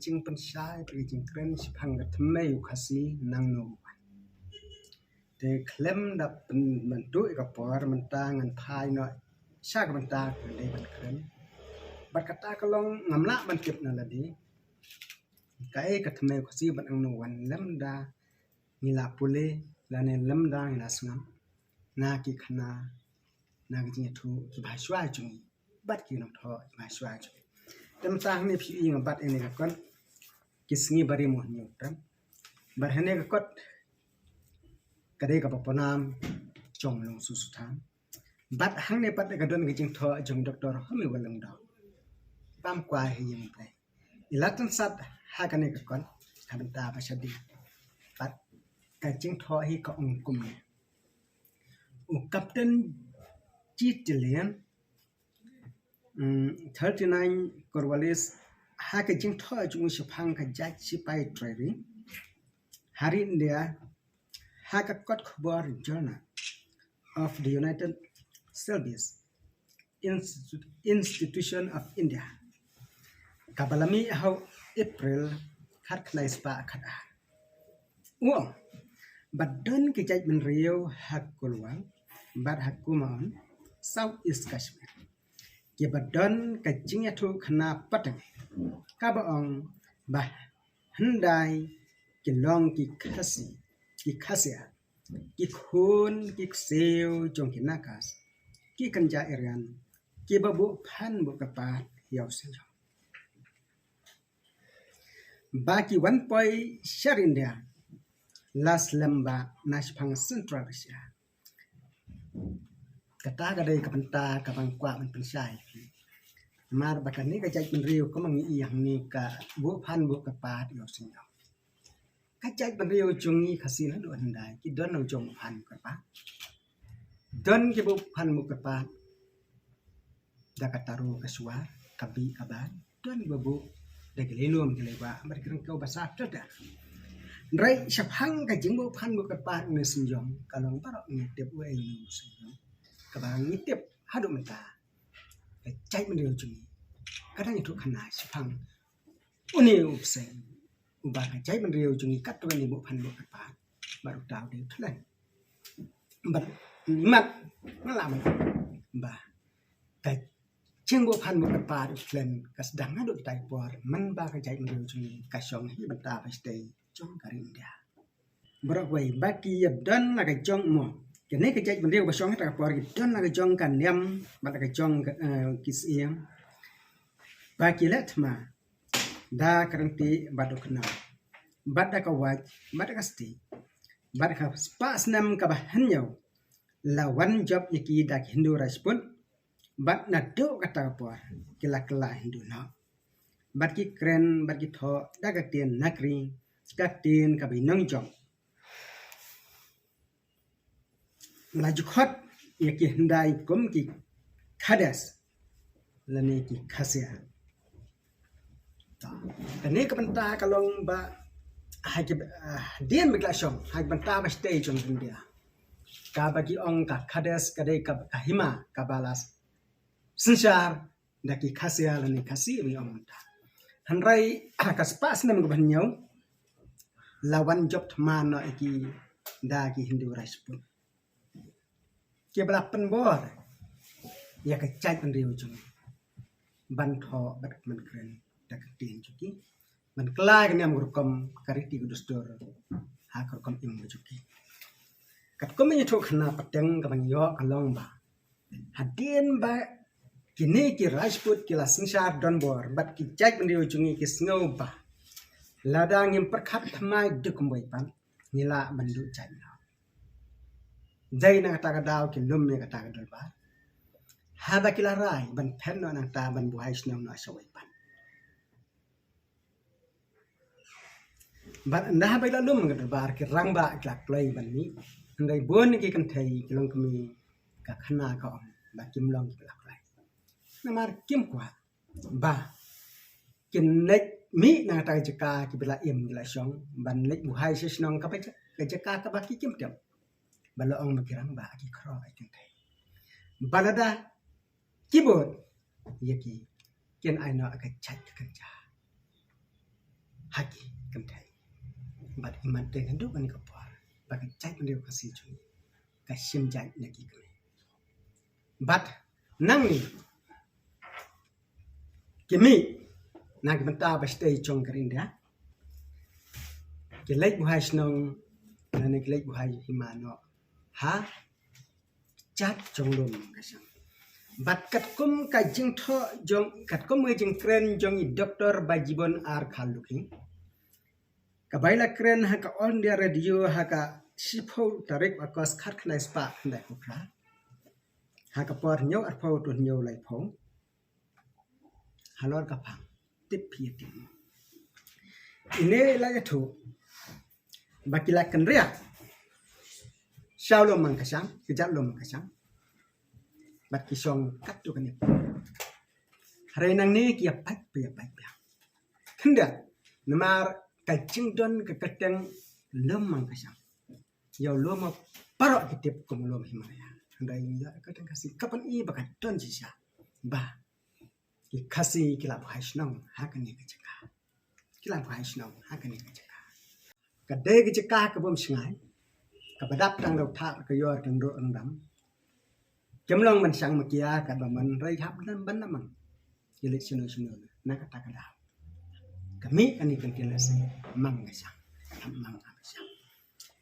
jing pensai pergi jing keren sipang kat mei ukasi nang no te klem da mentu ikapor mentangan pai no syak mentak de ban keren bat kata kalong ngamla ban kip na ladi kai kat mei ukasi ban ang no wan lem da ngila pule lane lem da ngila sngam na ki khana na ki jing thu ki ba shwa chung bat ki nong tho ba shwa chung tem tang ni phi ing bat ene ka kon kisngi bari mo nyu tam bar hene ka kot kade ka paponam chong long su su tham bat hang ne pat ka don ki jing tho jong doctor hami walang da pam kwa hi yim ple ilatan sat ha ka ne ka kon tham ta pa shadi bat ka jing tho hi ka ong kum ne u captain Chitilian 39 Corvallis haka jing tho chung shapang ka jaj sipai training hari India haka kot khbar journal of the United Service Institution of India kabalami how April khat khnai spa khata badon ki jaj men rio hakulwang bad hakuman South East Kashmir ki badon ka jingya thu khana patang ka baong ba handai ki long ki khasia ki khun ki seo jong ki nakas ki kanja irian ki babu phan bu kapa yaw sin ba ki 1 point shar India las lamba nashpang Central Asia kata kadai kapanta kapang kwa man pensai mar bakan ni ka jaj men riu ko mangi yang ni ka bu phan bu ka pat yo sin yo ka jaj men riu jungi khasin do handai ki don no jong phan ka pa don ki bu phan mu ka pa da kataru ka suwa kabi kaban don bu de ke lelum ke lewa mar kirang kau basa tada rai shapang ka jing bu phan bu ka pa ne sin yong kalong parok ni tep we ni sin yong ka bang ni tep hadu menta jaj men riu jungi kadang itu khana sipang uni upsen uba jai man riu jungi kat to ni bu phan bu ka pa baru tahu de thlan bat mat ngala man ba ka ching bu phan bu ka pa thlan ka sedang adu tai por man ba ka jai man riu jungi ka song hi bata pa stay chong ka India Broadway baki dan la ka jong mo kene ka jai man riu ba song ta por ki dan la ka jong kan yam ba ka jong kisiam baki letma da karanti badukna bada ka waj bada ka sti bada ka spas nam ka bahanyo la one job yaki da Hindu raspun bad na do kata por kila Hindu na bad ki kren bad ki tho da ka tien nakri ka tien ka binong jong la jukhot yaki hindai kum ki khadas lani ki khasia kani ka banta kalong ba hai dien mikla shom hai banta ba stay jong India ka bagi ong ka khades ka dei ka hima ka balas sinshar daki khasia lani khasi mi ong ta hanrai ka spas nam ko banyau lawan job thman no ki da ki Hindu raspun ke belapen bor ya ka chai pan riu jong ban tho bat man kren dak tin chuki man klai kan am grukom kariti gudustor ha grukom im chuki kat ko me thok na pateng ka bang yo kalong ba hadien ba kini ki rajput ki la singsar don bor bat ki chai pan riu chungi ki sngau ba ladang im perkhat thamai dukum bai pan nila bandu chai na jai na ta ka daw ki lum me ka ta ka dal ba hada kila rai ban pen no nang ta ban buhai snam no sawai pan ban dah bai la lum ngat bar ki rang ba klak play ban ni ndai bon ki kan thai ki long kami ka khana ka om ba kim long ki klak lai namar kim kwa ba kin nek mi na ta jaka ki bila im la song ban nek buhai snam ka ba ka jaka ka ba ki kim tem bala ong makirang ba ki khro ai kin thai balada keyboard yaki ken aina aka chat kanja haki kentai bat iman te hendu kan kapar bagi cai pendiu kasih cuni kasim jai lagi kene bat nang ni kimi nang benta bastei chong kerinda ke lek buhai snong nang lek buhai himano ha chat chong lum kasang bat kat kum ka jing tho jong kat kum nge jing kren jong i doktor bajibon ar khaluki ka baila kren ha ka on dia radio ha ka sipho tarik akos khat khnai spa khnai khra ha ka por nyau ar pho tu nyau lai pho halor ka phang tip phi tim ine la ya thu bakila kan ria Shalom mang kasang kejat lom kasang bat kisong kat tu kan hari nang ni kia pat pia kenda namar kacing don ke keteng lom mang kasang yau lom parok kitip kum lom Himalaya andai ya kadang kasih kapan i bakat don sisa ba kasih kilap haisnong hakan ni keceka kilap haisnong hakan ni keceka kadai keceka ke bom sengai kapadap tang dok thak ke yor tang ro andam jamlong man sang makia ka ba man rai hap nan ban namang yelik sunu na kata kada kami ani kan kilase mang ngasang mang ngasang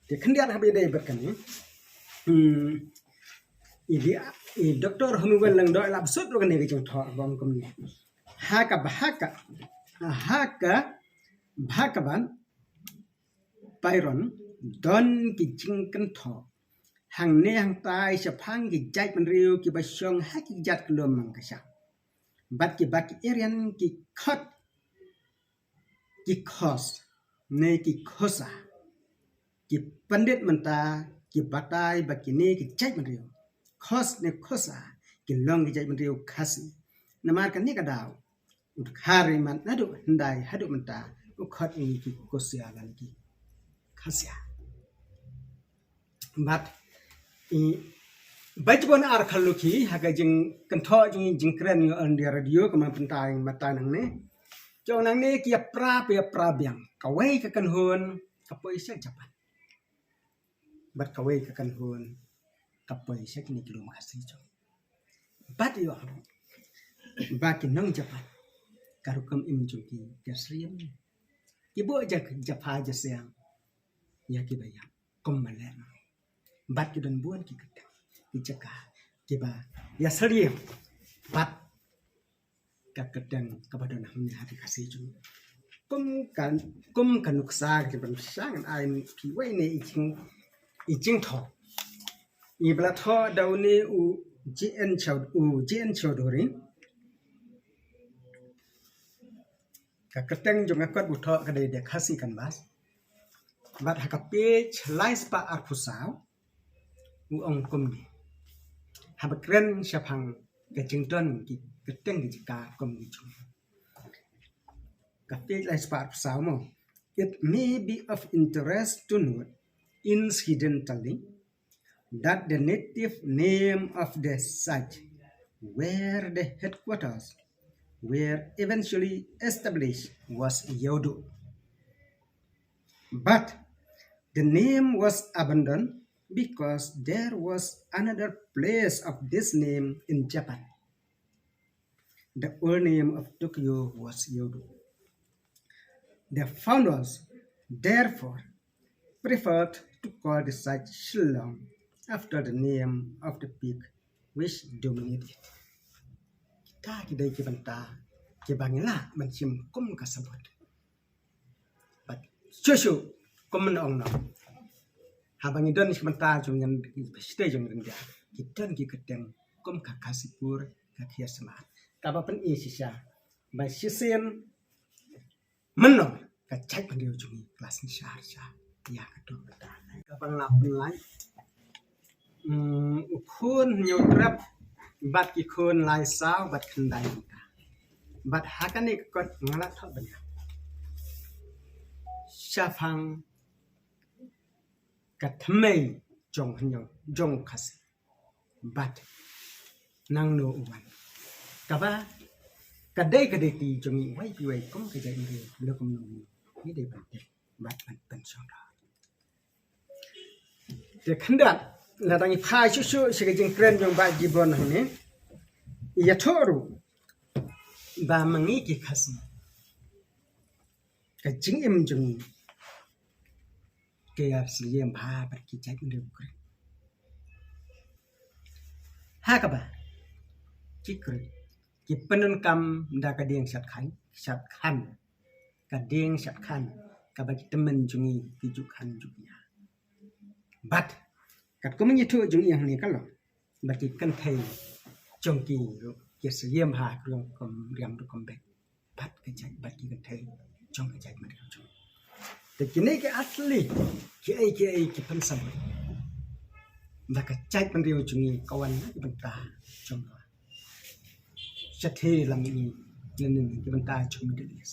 de khandiat habi dei berkani i doktor honuwen lang do lab sut ro kan ni jong tho bom kom ni ha ka bhakaban Byron don ki jingkan tho hang ne hang tai sa phang ki jai pan riu ki ba shong ha ki jat klom mang ka sha bat ki erian ki khot ki khos ne ki khosa ki pandit manta ki batai ba ki ne ki jai pan riu khos ne khosa ki long ki jai pan riu khasi namar kan ni ka daw ut khari man nadu ndai hadu manta u khot ni ki kosia lan ki khasya bat i bajbon ar khaluki haga jing kantho jing kren on dia radio kama pentai mata nang ne jong nang ne kia pra biang kawai ka kan hon kapoi sa japan bat kawai ka kan hon kapoi sa kini kilo makasi jong bat yo ba nang japan karukam im joki kasriam ibu aja japa aja siang ya ki bayang komalen bat ki don buan ki kata ki caka ki ba ya seriam bat ka kadang kepada namnya hati kasih ju kum kan nuksa ki ban sang ai pi wei ne ijing tho i bla tho dau ne u gn chau dori ka kadang jong akot bu tho ka de kasih kan bas bat hakape chlai spa ar phusau u ong kum ni habakren syapang ke jington ki keteng ki ka kum ni chung kape chlai spa ar phusau mo it may be of interest to note incidentally that the native name of the site where the headquarters were eventually established was Yodo, but the name was abandoned because there was another place of this name in Japan. The old name of Tokyo was Yodo. The founders therefore preferred to call the site Shillong after the name of the peak which dominated. Kita kidai ki banta ki bangila mencim kum kasabot. But shushu kum ong no. Habang idon sementara jungen stay jungen dia. Kita ki keteng kum kakasipur kakia semat. Kaba pen isisya. Ba sisen menor kacai pandiu jungi kelas ni syarja. Ya kedua beta. Kabang lapulai. Ukun nyutrap bat ki kun lai sao bat kendai kita. Bat hakani kot ngalat thot banyak. Syafang katmei jong hanyo jong khas bat nang no uwan kaba kadai ki jongi wai pi wai kom ka jai ni lo kom no ni dia penting bat pen songda de khandat la tangi phai chu sigajing kren jong ba jibon hone ya thoru ba mangi ki khasi ka jing im jung ke ya siem ba par ki chai ndu kre ha ka ba ki kre ki penun kam da ka ding sat khan ka ding sat khan ka ba ki temen jungi ki ju khan juknya bat kat ko menyi thu jung yang ni kan lo ba ki kan thai jong ki ro ki siem ha krong kom riam du kom be bat ka chai ba ki kan thai jong ka chai ma jong te kini ke asli ki ai ki pen sam ba ka chai pen riu jungi kawan ki ban ta jong sẽ thế làm gì nên cái bàn tay chúng mình được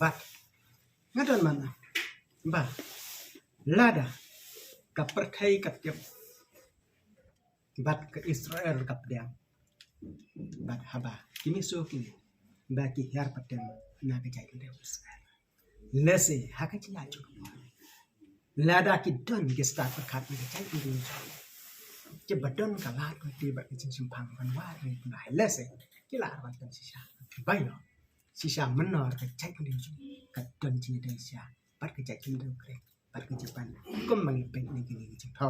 và ngắt đơn mà và lada cặp perthai cặp tiệp bat ke Israel cặp đèn bat haba kini so kini ba ki har patem na ka jai de Israel lese haka ci la ci lada ki don ki start pakat ni jai niจะบัดดอนกับลาดก็ตีแบบจริงชิมพังมันว่าเลยหลายเลสที่ลาดวันตันชิชาใบหรอชิชามันนอนกับใจคนเดียวจุกับดอนจีเดียชาปัดกับใจคนเดียวเครปัดกับจีปันก็มันเป็นในกรณีจริงท่อ